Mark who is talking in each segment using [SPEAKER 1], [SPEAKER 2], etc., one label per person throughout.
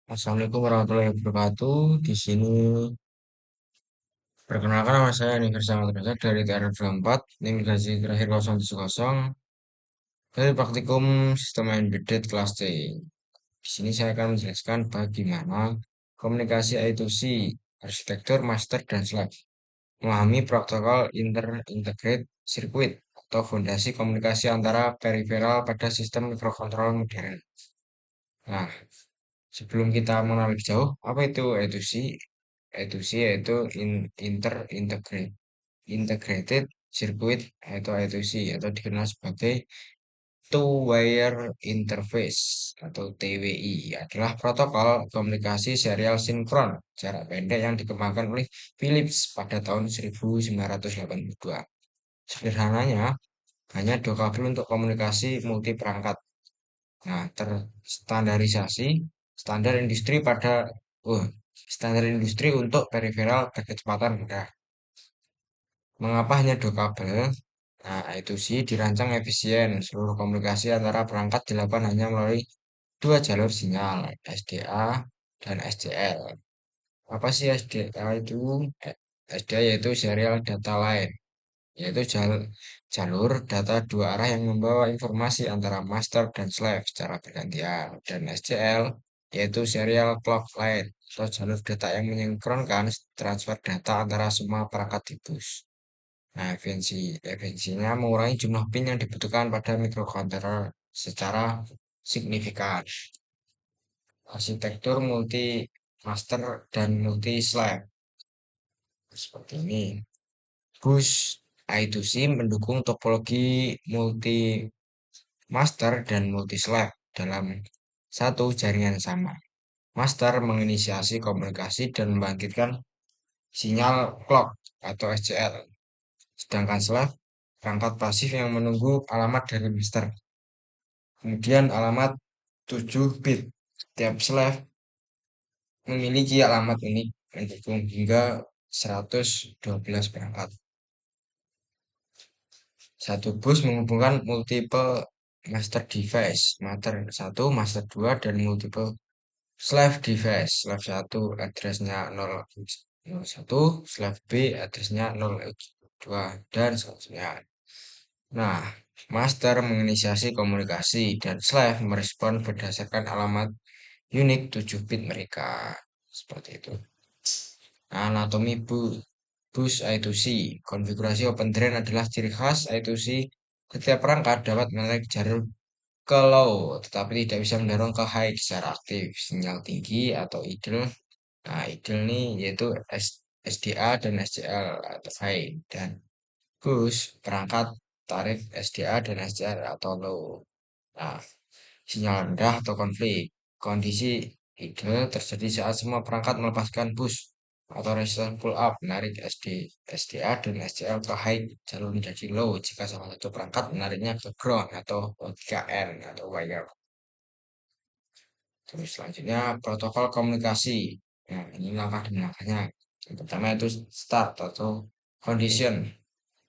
[SPEAKER 1] Assalamualaikum warahmatullahi wabarakatuh. Di sini perkenalkan nama saya Nifir Ahmad Razak dari TR 24, NIM gaji terakhir 070 dari praktikum Sistem Embedded kelas C. Di sini saya akan menjelaskan bagaimana komunikasi I2C, arsitektur master dan slave, memahami protokol integrate circuit atau fondasi komunikasi antara peripheral pada sistem mikrokontroler modern. Nah, sebelum kita mengenal lebih jauh, apa itu I2C? I2C yaitu Integrated Circuit atau I2C atau dikenal sebagai Two Wire Interface atau TWI adalah protokol komunikasi serial sinkron jarak pendek yang dikembangkan oleh Philips pada tahun 1982. Sederhananya, hanya dua kabel untuk komunikasi multi perangkat. Nah, terstandarisasi standar industri pada standar industri untuk peripheral berkecepatan rendah. Mengapa hanya dua kabel? Nah, itu sih dirancang efisien. Seluruh komunikasi antara perangkat dilakukan hanya melalui dua jalur sinyal, SDA dan SCL. Apa sih SDA itu? SDA yaitu Serial Data Line, yaitu jalur data dua arah yang membawa informasi antara master dan slave secara bergantian. Dan SCL yaitu Serial Clock Line, atau jalur data yang mensinkronkan transfer data antara semua perangkat di bus. Nah, efisiensinya mengurangi jumlah pin yang dibutuhkan pada microcontroller secara signifikan. Arsitektur multi master dan multi slave seperti ini. Bus I2C mendukung topologi multi master dan multi slave dalam satu jaringan sama. Master menginisiasi komunikasi dan membangkitkan sinyal clock atau SCL. Sedangkan slave perangkat pasif yang menunggu alamat dari master. Kemudian alamat 7 bit. Setiap slave memiliki alamat unik mendukung hingga 112 perangkat. Satu bus menghubungkan multiple master device, master 1, master 2, dan multiple slave device. Slave 1 addressnya 0x01, slave B addressnya 0x2, dan seterusnya. Nah, master menginisiasi komunikasi dan slave merespon berdasarkan alamat unik 7 bit mereka. Seperti itu. Anatomi bus I2C. Konfigurasi open drain adalah ciri khas I2C. Setiap perangkat dapat menarik jalur ke low, tetapi tidak bisa mendorong ke high secara aktif. Sinyal tinggi atau idle. Nah, idle ini yaitu SDA dan SCL atau high. Dan bus perangkat tarik SDA dan SCL atau low. Nah, sinyal rendah atau konflik. Kondisi idle terjadi saat semua perangkat melepaskan push atau resistance pull up menarik SDA dan SCL ke high, jalur menjadi low jika salah satu perangkat menariknya ke ground atau O3N atau wire. Terus selanjutnya protokol komunikasi. Nah, ini langkah demi langkahnya. Yang pertama itu start atau condition.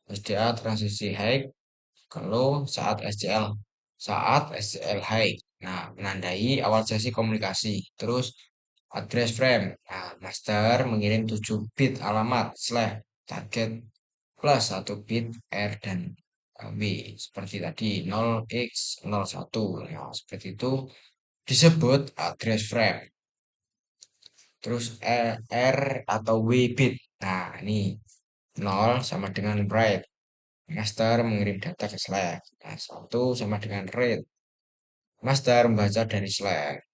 [SPEAKER 1] SDA transisi high ke low saat SCL high. Nah, menandai awal sesi komunikasi. Terus address frame. Nah, master mengirim 7 bit alamat slash target plus 1 bit R dan W seperti tadi 0x01. Nah, seperti itu disebut address frame. Terus R atau W bit. Nah, ini 0 sama dengan write. Master mengirim data ke Slack. Nah, 1 sama dengan read. Master membaca dari Slack.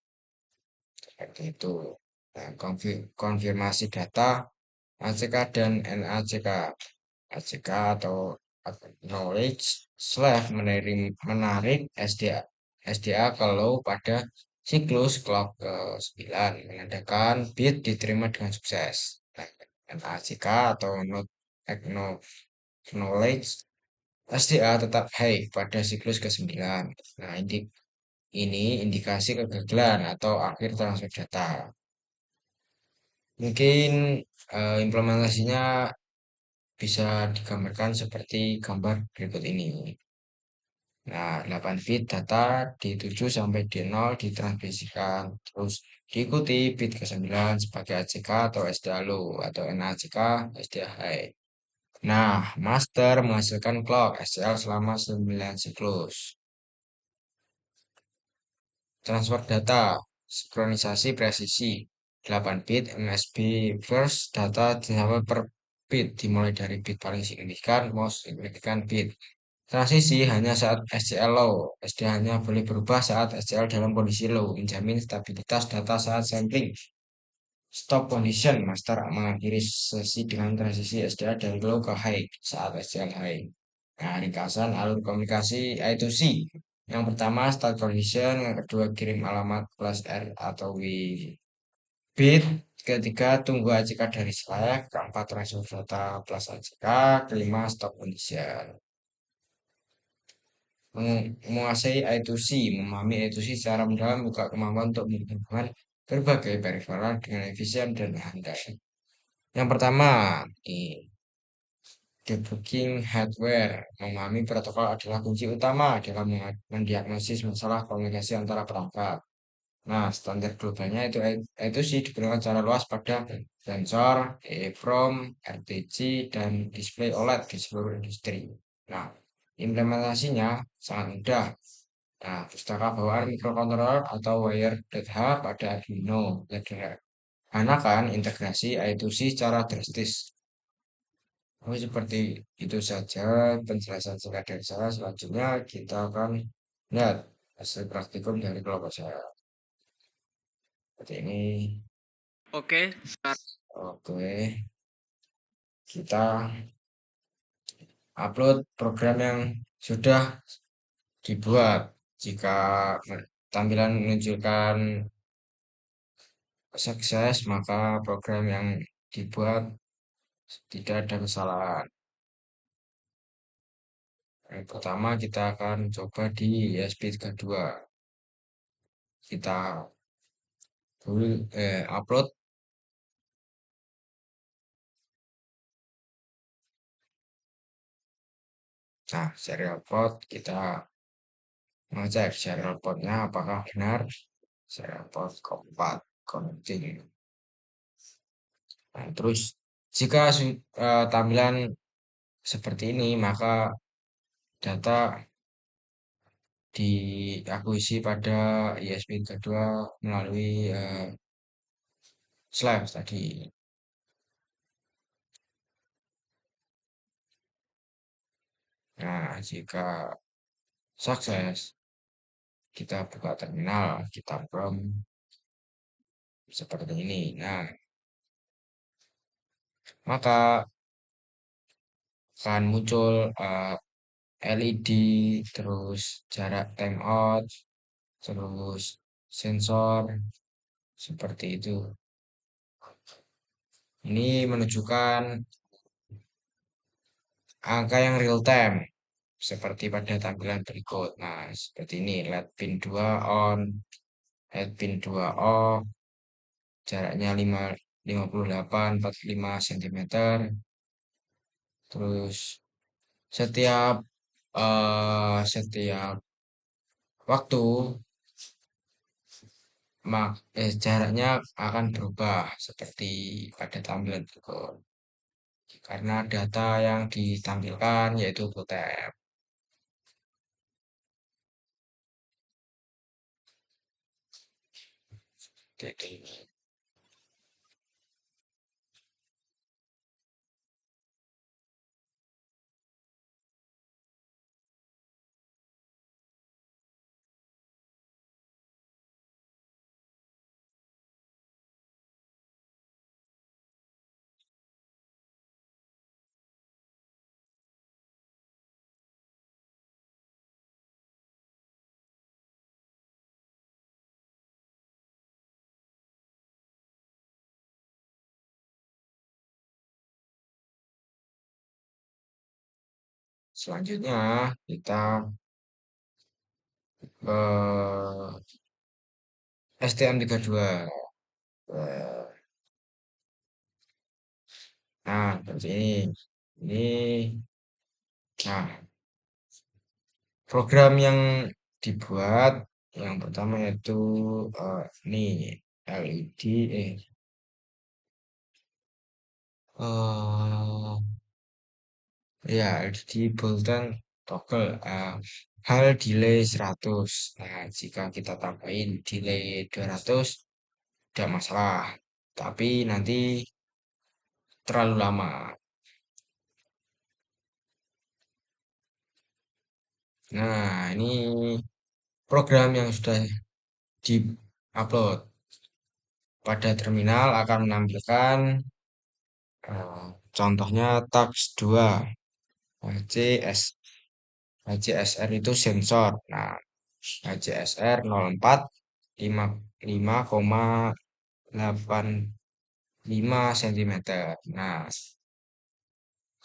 [SPEAKER 1] Seperti itu. Nah, konfirmasi data ACK dan NACK. ACK atau acknowledge Slack menarik SDA kalau pada siklus clock ke-9 menandakan bit diterima dengan sukses. Nah, NACK atau not acknowledge SDA tetap high pada siklus ke-9. Nah, ini indikasi kegagalan atau akhir transfer data. Mungkin implementasinya bisa digambarkan seperti gambar berikut ini. Nah, 8 bit data di 7 sampai di 0 ditransmisikan. Terus diikuti bit ke-9 sebagai ACK atau SDA low atau NACK SDA high. Nah, master menghasilkan clock SCL selama 9 siklus. Transfer data, sinkronisasi presisi, 8 bit MSB first data sampai per bit dimulai dari bit paling signifikan, most significant bit. Transisi hanya saat SCL low. SD hanya boleh berubah saat SCL dalam kondisi low, menjamin stabilitas data saat sampling. Stop condition, master mengakhiri sesi dengan transisi SDA dari low ke high saat SCL high. Nah, ringkasan alur komunikasi I2C. Yang pertama start condition, yang kedua kirim alamat plus R atau W bit, ketiga tunggu ACK dari Slack, keempat transfer data plus ACK, kelima stop condition. Menguasai I2C, memahami I2C secara mendalam buka kemampuan untuk menghubungkan berbagai peripheral dengan efisien dan handal. Yang pertama, di debugging hardware, memahami protokol adalah kunci utama dalam mendiagnosis masalah komunikasi antara perangkat. Nah, standar globalnya itu sih digunakan secara luas pada sensor, EEPROM, RTG, dan display OLED di seluruh industri. Nah, implementasinya sangat mudah. Nah, pustaka bawaan microcontroller atau wired hub pada Arduino. Sederhanakan integrasi I2C secara drastis. Oh, seperti itu saja penjelasan singkat dari saya. Selanjutnya kita akan lihat hasil praktikum dari kelompok saya. Seperti ini.
[SPEAKER 2] Oke,
[SPEAKER 1] Oke, kita upload program yang sudah dibuat. Jika tampilan menunjukkan sukses, maka program yang dibuat tidak ada kesalahan. Yang pertama kita akan coba di ESP32. Kita dulu upload. Nah, serial port kita mengecek serial portnya apakah benar. Serial port keempat connecting. Nah, terus jika tampilan seperti ini, maka data diakuisisi pada ESP32 melalui slash tadi. Nah, jika sukses, kita buka terminal, kita prompt seperti ini. Nah, maka akan muncul LED, terus jarak timeout, terus sensor, seperti itu. Ini menunjukkan angka yang real time, seperti pada tampilan berikut. Nah, seperti ini, LED pin 2 on, LED pin 2 off, jaraknya 58-45 cm. Terus setiap waktu jaraknya akan berubah seperti pada tampilan berikut. Karena data yang ditampilkan yaitu kutem. Jadi, selanjutnya kita ke STM32. Eh, Nah, seperti ini. Ini, nah, Program yang dibuat yang pertama yaitu ini LED eh ya LED Bolton toggle hal delay 100. Nah, jika kita tambahin delay 200 tidak masalah. Tapi nanti terlalu lama. Nah, ini program yang sudah di-upload pada terminal akan menampilkan contohnya tax 2 HCS HCSR itu sensor. Nah, HCSR 04 55,85 cm. Nah,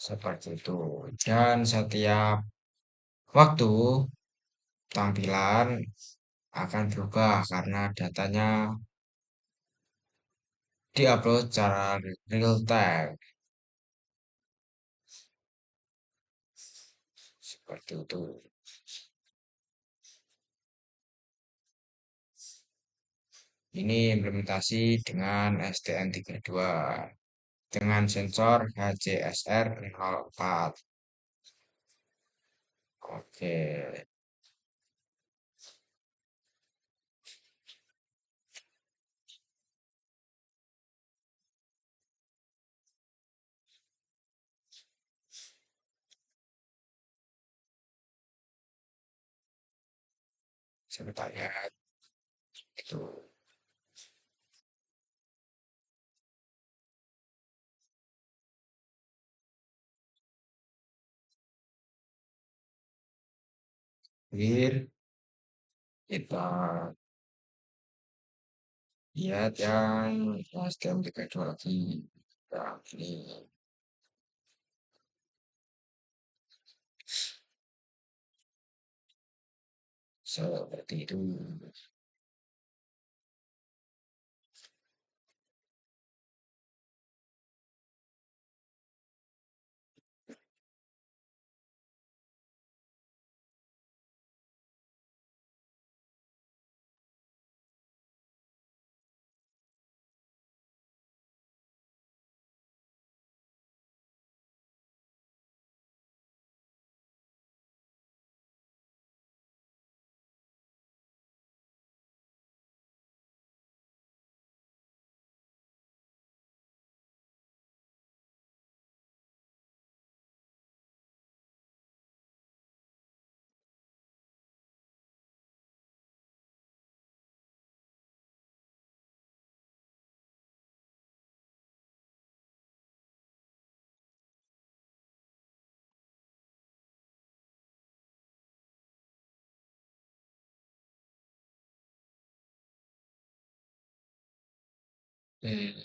[SPEAKER 1] seperti itu. Dan setiap waktu tampilan akan berubah karena datanya diupload secara real time. Seperti itu. Ini implementasi dengan STM32 dengan sensor HCSR 04. Oke, sebentar ya. Itu clear. Kita lihat yang STM32 lagi. Nah, ini seperti itu. Hmm,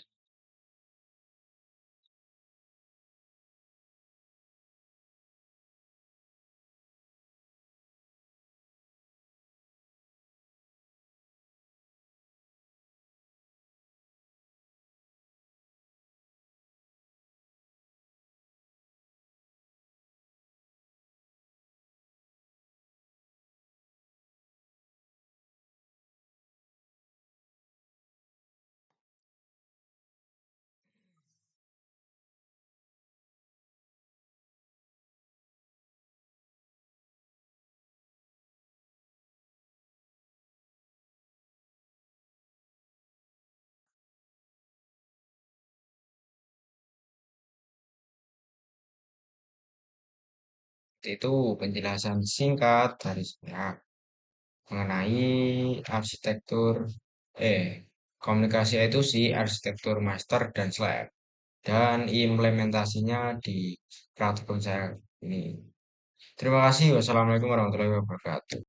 [SPEAKER 1] itu penjelasan singkat dari saya mengenai arsitektur eh komunikasi itu sih arsitektur master dan slave dan implementasinya di praktikum saya ini. Terima kasih. Wassalamualaikum warahmatullahi wabarakatuh.